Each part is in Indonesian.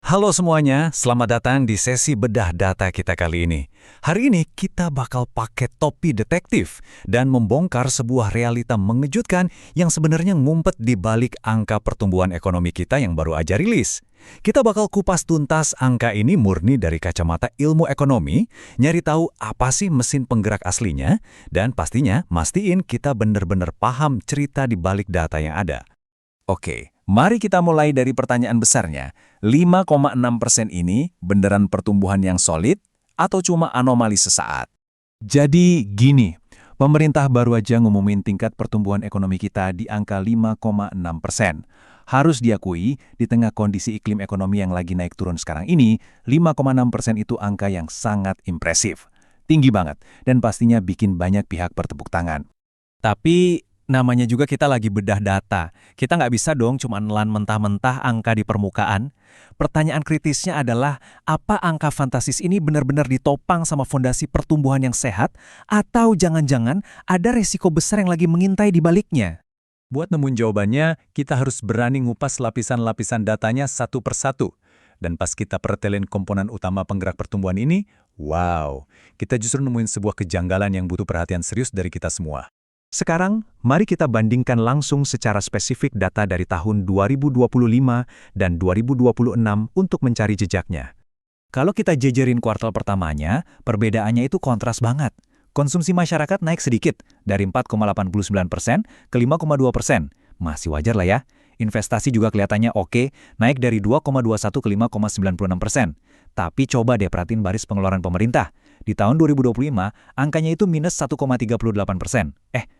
Halo semuanya, selamat datang di sesi bedah data kita kali ini. Hari ini kita bakal pakai topi detektif dan membongkar sebuah realita mengejutkan yang sebenarnya ngumpet di balik angka pertumbuhan ekonomi kita yang baru aja rilis. Kita bakal kupas tuntas angka ini murni dari kacamata ilmu ekonomi, nyari tahu apa sih mesin penggerak aslinya, dan pastinya mastiin kita bener-bener paham cerita di balik data yang ada. Oke, mari kita mulai dari pertanyaan besarnya. 5,6% ini beneran pertumbuhan yang solid atau cuma anomali sesaat? Jadi gini, pemerintah baru aja ngumumin tingkat pertumbuhan ekonomi kita di angka 5,6%. Harus diakui, di tengah kondisi iklim ekonomi yang lagi naik turun sekarang ini, 5,6% itu angka yang sangat impresif. Tinggi banget, dan pastinya bikin banyak pihak bertepuk tangan. Tapi namanya juga kita lagi bedah data. Kita nggak bisa dong cuma nelan mentah-mentah angka di permukaan. Pertanyaan kritisnya adalah, apa angka fantastis ini benar-benar ditopang sama fondasi pertumbuhan yang sehat, atau jangan-jangan ada resiko besar yang lagi mengintai di baliknya? Buat nemuin jawabannya, kita harus berani ngupas lapisan-lapisan datanya satu persatu. Dan pas kita pertelin komponen utama penggerak pertumbuhan ini, wow, kita justru nemuin sebuah kejanggalan yang butuh perhatian serius dari kita semua. Sekarang, mari kita bandingkan langsung secara spesifik data dari tahun 2025 dan 2026 untuk mencari jejaknya. Kalau kita jejerin kuartal pertamanya, perbedaannya itu kontras banget. Konsumsi masyarakat naik sedikit, dari 4,89% ke 5,2%. Masih wajar lah ya. Investasi juga kelihatannya oke, naik dari 2,21 ke 5,96%. Tapi coba deh perhatiin baris pengeluaran pemerintah. Di tahun 2025, angkanya itu minus 1,38%.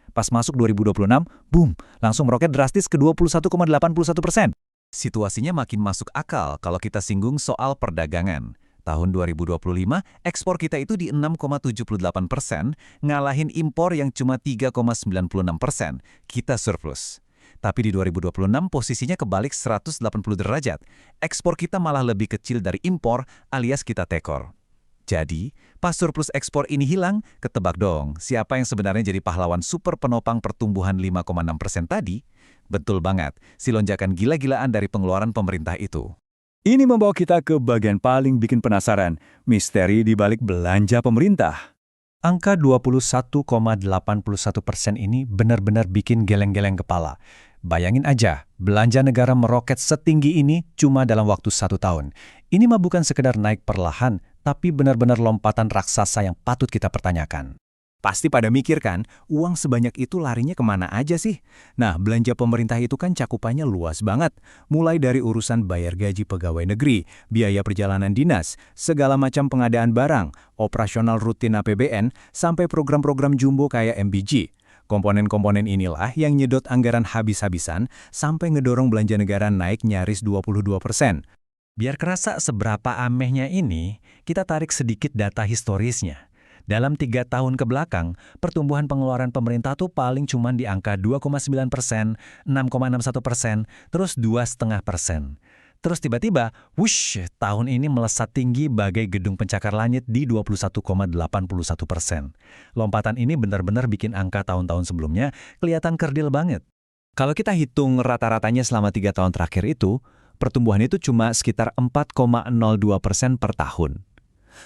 Pas masuk 2026, boom, langsung meroket drastis ke 21,81%. Situasinya makin masuk akal kalau kita singgung soal perdagangan. Tahun 2025, ekspor kita itu di 6,78%, ngalahin impor yang cuma 3,96%. Kita surplus. Tapi di 2026 posisinya kebalik 180 derajat. Ekspor kita malah lebih kecil dari impor alias kita tekor. Jadi, pas surplus ekspor ini hilang, ketebak dong siapa yang sebenarnya jadi pahlawan super penopang pertumbuhan 5,6% tadi? Betul banget, si lonjakan gila-gilaan dari pengeluaran pemerintah itu. Ini membawa kita ke bagian paling bikin penasaran, misteri di balik belanja pemerintah. Angka 21,81% ini benar-benar bikin geleng-geleng kepala. Bayangin aja, belanja negara meroket setinggi ini cuma dalam waktu 1 tahun. Ini mah bukan sekedar naik perlahan, tapi benar-benar lompatan raksasa yang patut kita pertanyakan. Pasti pada mikir kan, uang sebanyak itu larinya kemana aja sih? Nah, belanja pemerintah itu kan cakupannya luas banget. Mulai dari urusan bayar gaji pegawai negeri, biaya perjalanan dinas, segala macam pengadaan barang, operasional rutin APBN, sampai program-program jumbo kayak MBG. Komponen-komponen inilah yang nyedot anggaran habis-habisan sampai ngedorong belanja negara naik nyaris 22%. Biar kerasa seberapa amehnya ini, kita tarik sedikit data historisnya. Dalam 3 tahun ke belakang, pertumbuhan pengeluaran pemerintah tuh paling cuman di angka 2,9%, 6,61%, terus 2,5%. Terus tiba-tiba, wush, tahun ini melesat tinggi bagai gedung pencakar langit di 21,81%. Lompatan ini benar-benar bikin angka tahun-tahun sebelumnya kelihatan kerdil banget. Kalau kita hitung rata-ratanya selama 3 tahun terakhir itu, pertumbuhan itu cuma sekitar 4,02% per tahun.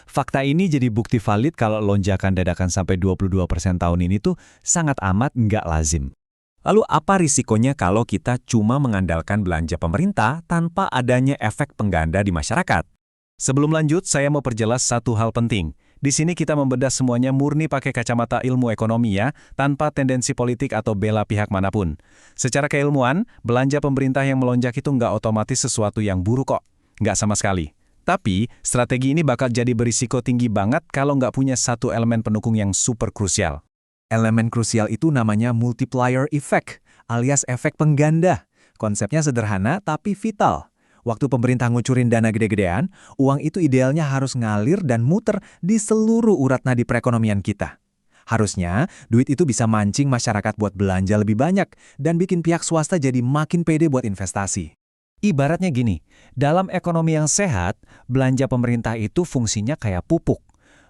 Fakta ini jadi bukti valid kalau lonjakan dadakan sampai 22% tahun ini tuh sangat amat nggak lazim. Lalu apa risikonya kalau kita cuma mengandalkan belanja pemerintah tanpa adanya efek pengganda di masyarakat? Sebelum lanjut, saya mau perjelas satu hal penting. Di sini kita membedah semuanya murni pakai kacamata ilmu ekonomi ya, tanpa tendensi politik atau bela pihak manapun. Secara keilmuan, belanja pemerintah yang melonjak itu nggak otomatis sesuatu yang buruk kok. Nggak sama sekali. Tapi, strategi ini bakal jadi berisiko tinggi banget kalau nggak punya satu elemen pendukung yang super krusial. Elemen krusial itu namanya multiplier effect, alias efek pengganda. Konsepnya sederhana tapi vital. Waktu pemerintah ngucurin dana gede-gedean, uang itu idealnya harus ngalir dan muter di seluruh urat nadi perekonomian kita. Harusnya, duit itu bisa mancing masyarakat buat belanja lebih banyak dan bikin pihak swasta jadi makin pede buat investasi. Ibaratnya gini, dalam ekonomi yang sehat, belanja pemerintah itu fungsinya kayak pupuk.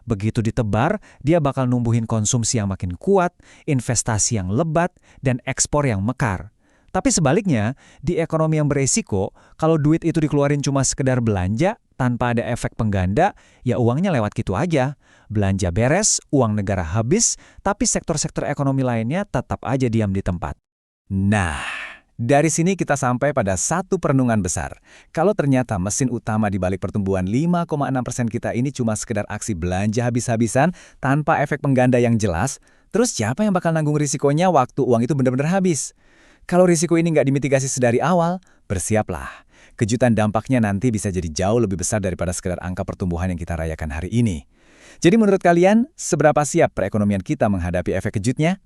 Begitu ditebar, dia bakal numbuhin konsumsi yang makin kuat, investasi yang lebat, dan ekspor yang mekar. Tapi sebaliknya, di ekonomi yang beresiko, kalau duit itu dikeluarin cuma sekedar belanja, tanpa ada efek pengganda, ya uangnya lewat gitu aja. Belanja beres, uang negara habis, tapi sektor-sektor ekonomi lainnya tetap aja diam di tempat. Nah, dari sini kita sampai pada satu perenungan besar. Kalau ternyata mesin utama di balik pertumbuhan 5,6% kita ini cuma sekedar aksi belanja habis-habisan tanpa efek pengganda yang jelas, terus siapa yang bakal nanggung risikonya waktu uang itu benar-benar habis? Kalau risiko ini nggak dimitigasi sedari awal, bersiaplah. Kejutan dampaknya nanti bisa jadi jauh lebih besar daripada sekedar angka pertumbuhan yang kita rayakan hari ini. Jadi menurut kalian, seberapa siap perekonomian kita menghadapi efek kejutnya?